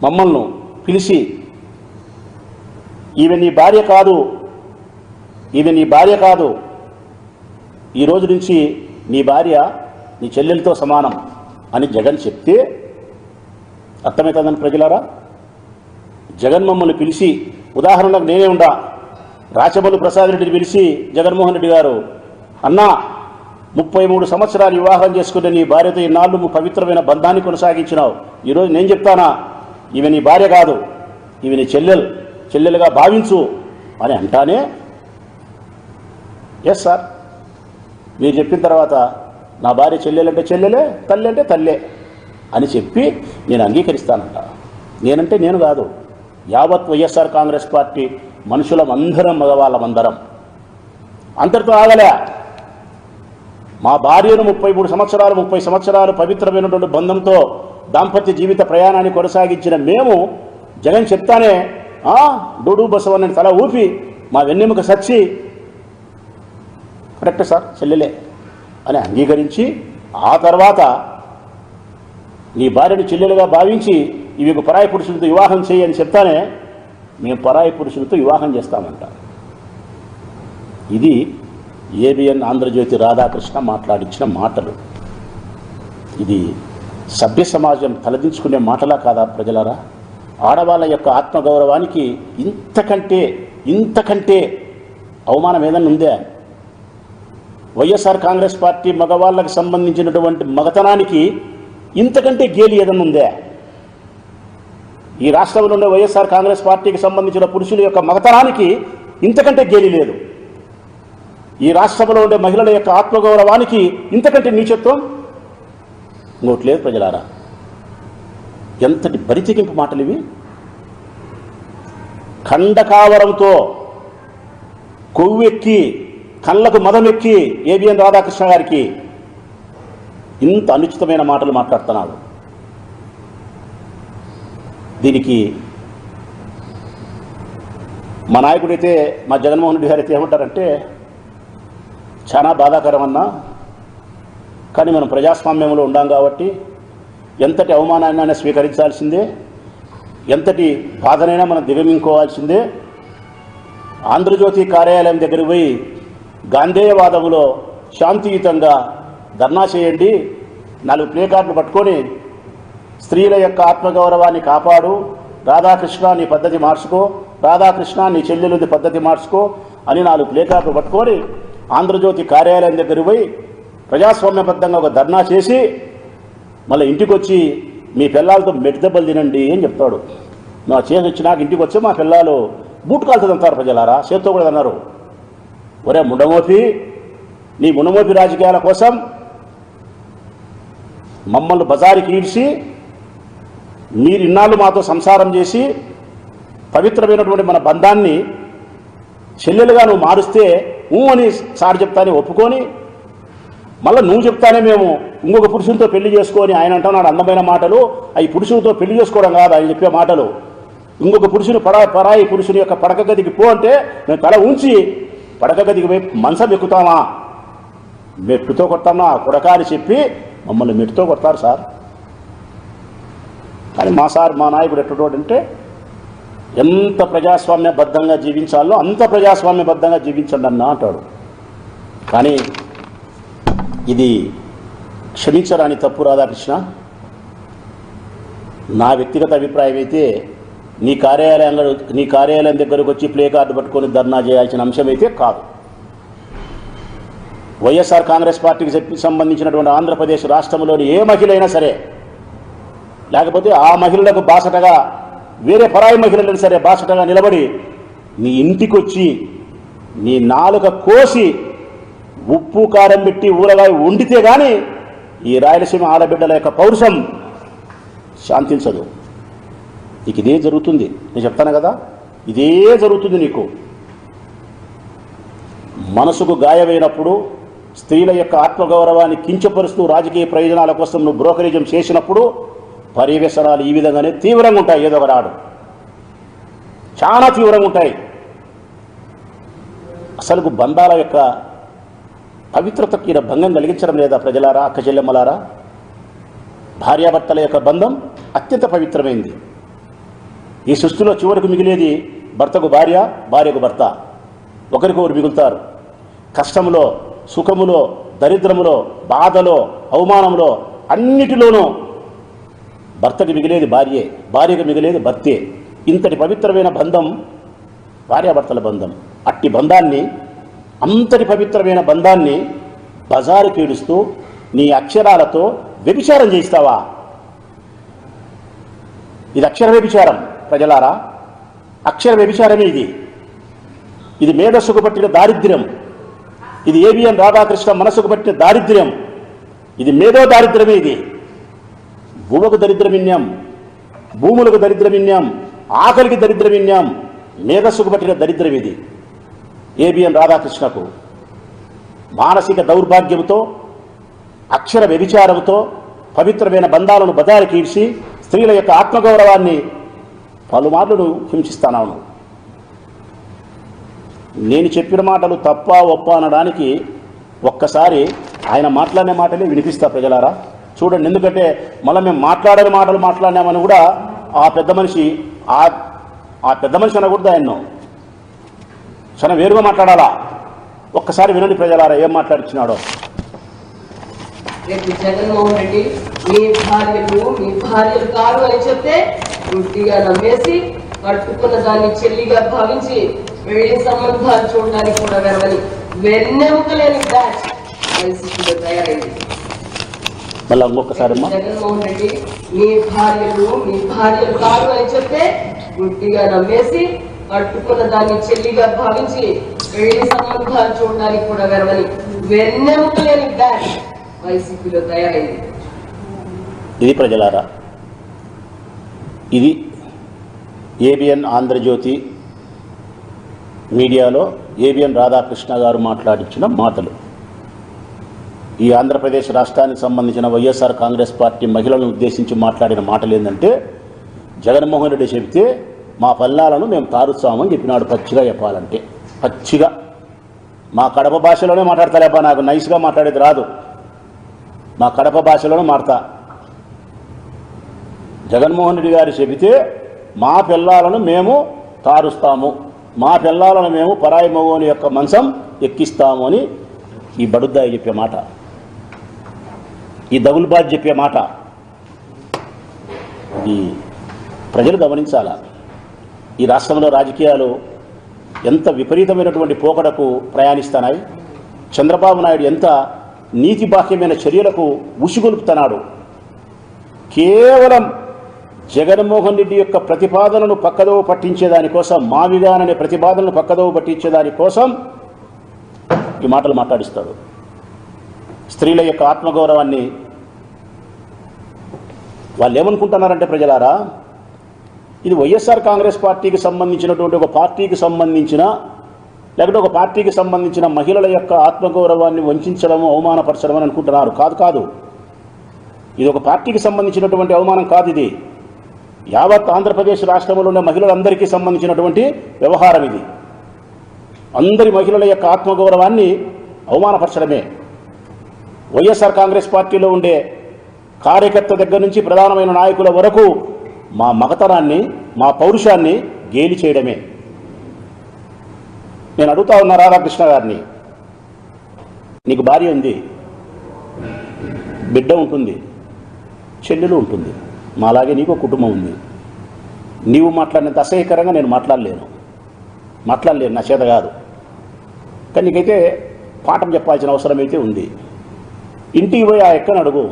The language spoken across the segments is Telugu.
మమ్మల్ని పిలిచి ఈమె నీ భార్య కాదు, ఈ రోజు నుంచి నీ భార్య నీ చెల్లెలతో సమానం అని జగన్ చెప్తే అర్థమవుతుందని ప్రజలారా. జగన్ మమ్మల్ని పిలిచి, ఉదాహరణకు నేనే ఉండా, రాచమల్లు ప్రసాద్ రెడ్డిని పిలిచి జగన్మోహన్ రెడ్డి గారు, అన్నా 33 సంవత్సరాలు వివాహం చేసుకునే నీ భార్యతో ఇన్నాళ్ళు నువ్వు పవిత్రమైన బంధాన్ని కొనసాగించినావు, ఈరోజు నేను చెప్తానా ఈమె నీ భార్య కాదు, ఈమె నీ చెల్లెలుగా భావించు అని అంటానే, ఎస్ సార్ మీరు చెప్పిన తర్వాత నా భార్య చెల్లెలంటే చెల్లెలే, తల్లి అంటే తల్లే అని చెప్పి నేను అంగీకరిస్తానంట. నేనంటే నేను కాదు, యావత్ వైఎస్ఆర్ కాంగ్రెస్ పార్టీ మనుషులం అందరం, మగవాళ్ళమందరం. అంతటితో ఆగలే. మా భార్యను 33 సంవత్సరాలు 30 సంవత్సరాలు పవిత్రమైనటువంటి బంధంతో దాంపత్య జీవిత ప్రయాణాన్ని కొనసాగించిన మేము జగన్ చెప్తానే డూడు బసవన్నని తల ఊపి మా వెన్నెముక సచ్చి కరెక్ట్ సార్ చెల్లెలే అని అంగీకరించి, ఆ తర్వాత నీ భార్యను చెల్లెలుగా భావించి ఇవి పరాయి పురుషులతో వివాహం చేయి అని చెప్తానే మేము పరాయి పురుషులతో వివాహం చేస్తామంట. ఇది ఏబిఎన్ ఆంధ్రజ్యోతి రాధాకృష్ణ మాట్లాడించిన మాటలు. ఇది సభ్య సమాజం తలదించుకునే మాటలా కాదా ప్రజలారా? ఆడవాళ్ళ యొక్క ఆత్మగౌరవానికి ఇంతకంటే అవమానం ఏదన్నా ఉందే? వైఎస్ఆర్ కాంగ్రెస్ పార్టీ మగవాళ్ళకు సంబంధించినటువంటి మగతనానికి ఇంతకంటే గేలి ఏదన్నా ఉందే? ఈ రాష్ట్రంలో ఉండే వైఎస్ఆర్ కాంగ్రెస్ పార్టీకి సంబంధించిన పురుషుల యొక్క మగతనానికి ఇంతకంటే గేలి లేదు. ఈ రాష్ట్రంలో ఉండే మహిళల యొక్క ఆత్మగౌరవానికి ఇంతకంటే నీచత్వం ఇంకోటి లేదు ప్రజలారా. ఎంతటి బరితెగింపు మాటలు ఇవి! ఖండకావరంతో కొవ్వెక్కి కళ్ళకు మదమెక్కి ఏబిఎన్ రాధాకృష్ణ గారికి ఇంత అనుచితమైన మాటలు మాట్లాడుతున్నాడు. దీనికి మా నాయకుడైతే, మా జగన్మోహన్ రెడ్డి గారు అయితే ఏమంటారంటే, చాలా బాధాకరం అన్నా, కానీ మనం ప్రజాస్వామ్యంలో ఉండాం కాబట్టి ఎంతటి అవమానాన్ని స్వీకరించాల్సిందే, ఎంతటి బాధనైనా మనం దిగమించుకోవాల్సిందే. ఆంధ్రజ్యోతి కార్యాలయం దగ్గర పోయి గాంధేయవాదములో శాంతియుతంగా ధర్నా చేయండి, 4 ప్లే కార్డులు పట్టుకొని స్త్రీల యొక్క ఆత్మగౌరవాన్ని కాపాడు, రాధాకృష్ణ నీ పద్ధతి మార్చుకో, రాధాకృష్ణ నీ చెల్లెలుది పద్ధతి మార్చుకో అని 4 ప్లే కార్డులు పట్టుకొని ఆంధ్రజ్యోతి కార్యాలయం దగ్గర పోయి ప్రజాస్వామ్యబద్ధంగా ఒక ధర్నా చేసి మళ్ళీ ఇంటికి వచ్చి మీ పిల్లలతో మెట్టుదెబ్బలు తినండి అని చెప్తాడు. నా చేసి వచ్చినాక ఇంటికి వచ్చి మా పిల్లలు బూట్ కాలుతుంది అంటారు ప్రజలారా, చేత్తో కూడా అన్నారు. ఒరే ముండమోపి, నీ ముండమోపి రాజకీయాల కోసం మమ్మల్ని బజారుకి ఈడ్చి మీరు ఇన్నాళ్ళు మాతో సంసారం చేసి పవిత్రమైనటువంటి మన బంధాన్ని చెల్లెలుగా నువ్వు మారుస్తే అని సార్ చెప్తానే ఒప్పుకొని, మళ్ళీ నువ్వు చెప్తానే మేము ఇంకొక పురుషునితో పెళ్లి చేసుకొని, ఆయన అంటున్నాడు అందమైన మాటలు, అవి పురుషునితో పెళ్లి చేసుకోవడం కాదు ఆయన చెప్పే మాటలు. ఇంకొక పురుషుని పరాయి పురుషుని యొక్క పడక గదికి పో అంటే మేము తల ఉంచి పడక గదికి పోయి మంచం ఎక్కుతామా, మెట్టుతో కొడతామా కొడక అని చెప్పి మమ్మల్ని మెట్టుతో కొడతారు సార్. కానీ మా నాయకుడు ఎట్టుకోడంటే ఎంత ప్రజాస్వామ్యబద్ధంగా జీవించాలో అంత ప్రజాస్వామ్యబద్ధంగా జీవించండి అన్న అంటాడు. కానీ ఇది క్షమించరాని తప్పు రాధాకృష్ణ. నా వ్యక్తిగత అభిప్రాయం అయితే నీ కార్యాలయం దగ్గరకు వచ్చి ప్లే కార్డు పట్టుకొని ధర్నా చేయాల్సిన అంశం అయితే కాదు. వైఎస్ఆర్ కాంగ్రెస్ పార్టీకి సంబంధించినటువంటి ఆంధ్రప్రదేశ్ రాష్ట్రంలోని ఏ మహిళ అయినా సరే, లేకపోతే ఆ మహిళలకు బాసటగా వేరే పరాయి మహిళలను సరే బాసటగా నిలబడి నీ ఇంటికి వచ్చి నీ నాలుక కోసి ఉప్పు కారం పెట్టి ఊరగాయ వండితే కానీ ఈ రాయలసీమ ఆడబిడ్డల యొక్క పౌరుషం శాంతించదు. నీకు ఇదే జరుగుతుంది, నేను చెప్తాను కదా, ఇదే జరుగుతుంది. నీకు మనసుకు గాయమైనప్పుడు, స్త్రీల యొక్క ఆత్మగౌరవాన్ని కించపరుస్తూ రాజకీయ ప్రయోజనాల కోసం నువ్వు బ్రోకరేజం చేసినప్పుడు పర్యవసనాలు ఈ విధంగానే తీవ్రంగా ఉంటాయి. ఏదో ఒక నాడు చాలా తీవ్రంగా ఉంటాయి. అసలు బంధాల యొక్క పవిత్రతకి భంగం కలిగించడం లేదా ప్రజలారా, అక్క చెల్లెమ్మలారా? భార్యాభర్తల యొక్క బంధం అత్యంత పవిత్రమైంది. ఈ సృష్టిలో చివరకు మిగిలేది భర్తకు భార్య, భార్యకు భర్త. ఒకరికొకరు మిగులుతారు. కష్టములో, సుఖములో, దరిద్రములో, బాధలో, అవమానంలో, అన్నిటిలోనూ భర్తకు మిగిలేది భార్యే, భార్యకు మిగిలేది భర్తే. ఇంతటి పవిత్రమైన బంధం భార్యాభర్తల బంధం. అట్టి బంధాన్ని, అంతటి పవిత్రమైన బంధాన్ని బజారు కీడుస్తూ నీ అక్షరాలతో వ్యభిచారం చేస్తావా? ఇది అక్షర వ్యభిచారం ప్రజలారా, అక్షర వ్యభిచారమే ఇది. ఇది మేధస్సుకు పట్టిన దారిద్ర్యం. ఇది ఏబిఎన్ రాధాకృష్ణ మనసుకు పట్టిన దారిద్ర్యం. ఇది మేధో దారిద్ర్యమే. ఇది భూములకు దరిద్రమిన్యం, భూములకు దరిద్రమిన్యం, ఆకలికి దరిద్రమిన్యం, మేధస్సుకు పట్టిన దరిద్రం ఇది. ఏబిఎన్ రాధాకృష్ణకు మానసిక దౌర్భాగ్యంతో, అక్షర వ్యభిచారంతో పవిత్రమైన బంధాలను బజారు కీడ్చి స్త్రీల యొక్క ఆత్మగౌరవాన్ని పలుమార్లు హింసిస్తాను. నేను చెప్పిన మాటలు తప్ప ఒప్ప అనడానికి ఒక్కసారి ఆయన మాట్లాడిన మాటలే వినిపిస్తా ప్రజలారా, చూడండి. ఎందుకంటే మళ్ళీ మేము మాట్లాడని మాటలు మాట్లాడినామని కూడా ఆ పెద్ద మనిషి అనకూడదు. ఆయన్ను చాలా వేరుగా మాట్లాడాలా. ఒక్కసారి వినండి ప్రజలారా ఏం మాట్లాడిచ్చినాడో. రేపు జగన్మోహన్ రెడ్డి మీ భార్యలు కాదు అని చెప్తే గుడ్డిగా నమ్మేసి కట్టుకున్న దాన్ని చెల్లిగా భావించి పెళ్లి సంబంధాలు చూడడానికి కూడా వెరవని వెన్నెముకలేని బ్యాచ్ వైసీపీలో తయారైంది. జగన్మోహన్ రెడ్డి మీ భార్యలు కాదు అని చెప్తే గుడ్డిగా నమ్మేసి కట్టుకున్న దాన్ని చెల్లిగా భావించి పెళ్లి సంబంధాలు చూడడానికి కూడా వెరవని వెన్నెముకలేని బ్యాచ్ వైసీపీలో తయారైంది. ఇది ప్రజలారా, ఇది ఏబిఎన్ ఆంధ్రజ్యోతి మీడియాలో ఏబిఎన్ రాధాకృష్ణ గారు మాట్లాడించిన మాటలు. ఈ ఆంధ్రప్రదేశ్ రాష్ట్రానికి సంబంధించిన వైఎస్ఆర్ కాంగ్రెస్ పార్టీ మహిళలను ఉద్దేశించి మాట్లాడిన మాటలు ఏంటంటే, జగన్మోహన్ రెడ్డి చెబితే మా పల్లాలను మేము తారుస్తామని చెప్పినాడు. పచ్చిగా చెప్పాలంటే పచ్చిగా మా కడప భాషలోనే మాట్లాడతారేబ్బా, నాకు నైస్గా మాట్లాడేది రాదు, మా కడప భాషలోనే మాడతా. జగన్మోహన్ రెడ్డి గారు చెబితే మా పిల్లాలను మేము తారుస్తాము, మా పిల్లాలను మేము పరాయి మగోని యొక్క మంచం ఎక్కిస్తాము అని ఈ బడుద్దాయి చెప్పే మాట, ఈ దగులుబాజ్ చెప్పే మాట. ఈ ప్రజలు గమనించాలా. ఈ రాష్ట్రంలో రాజకీయాలు ఎంత విపరీతమైనటువంటి పోకడకు ప్రయాణిస్తున్నాయి. చంద్రబాబు నాయుడు ఎంత నీతి బాహ్యమైన చర్యలకు ఉసిగొలుపుతున్నాడు. కేవలం జగన్మోహన్ రెడ్డి యొక్క ప్రతిపాదనను పక్కదోవ పట్టించేదానికోసం, మా విధాననే ప్రతిపాదనను పక్కదోవ పట్టించేదానికోసం ఈ మాటలు మాట్లాడిస్తాడు. స్త్రీల యొక్క ఆత్మగౌరవాన్ని వాళ్ళు ఏమనుకుంటున్నారంటే ప్రజలారా, ఇది వైఎస్ఆర్ కాంగ్రెస్ పార్టీకి సంబంధించినటువంటి ఒక పార్టీకి సంబంధించిన, లేకపోతే ఒక పార్టీకి సంబంధించిన మహిళల యొక్క ఆత్మగౌరవాన్ని వంచడము, అవమానపరచడం అని అనుకుంటున్నారు. కాదు, ఇది ఒక పార్టీకి సంబంధించినటువంటి అవమానం కాదు. ఇది యావత్ ఆంధ్రప్రదేశ్ రాష్ట్రంలో ఉన్న మహిళలందరికీ సంబంధించినటువంటి వ్యవహారం. ఇది అందరి మహిళల యొక్క ఆత్మగౌరవాన్ని అవమానపరచడమే. వైఎస్ఆర్ కాంగ్రెస్ పార్టీలో ఉండే కార్యకర్త దగ్గర నుంచి ప్రధానమైన నాయకుల వరకు మా మగతనాన్ని, మా పౌరుషాన్ని గేలి చేయడమే. నేను అడుగుతా ఉన్నా రాధాకృష్ణ గారిని, నీకు భార్య ఉంది, బిడ్డ ఉంటుంది, చెల్లెలు ఉంటుంది, మాలాగే నీకు కుటుంబం ఉంది. నీవు మాట్లాడినంత అసహ్యకరంగా నేను మాట్లాడలేను, నా చేత కాదు. కానీ నీకైతే పాఠం చెప్పాల్సిన అవసరం అయితే ఉంది. ఇంటికి పోయి ఆ ఎక్కని అడుగు,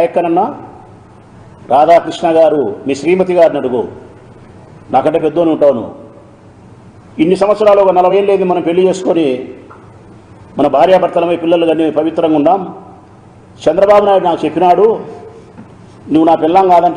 ఎక్కనన్నా రాధాకృష్ణ గారు మీ శ్రీమతి గారిని అడుగు, నాకంటే పెద్దోని ఉంటాను. ఇన్ని సంవత్సరాలు, ఒక 40 ఏళ్ళు మనం పెళ్లి చేసుకొని మన భార్యాభర్తలమై పిల్లలు కానీ పవిత్రంగా ఉన్నాం. చంద్రబాబు నాయుడు నాకు చెప్పినాడు, నువ్వు నా పిల్లం కాదంటే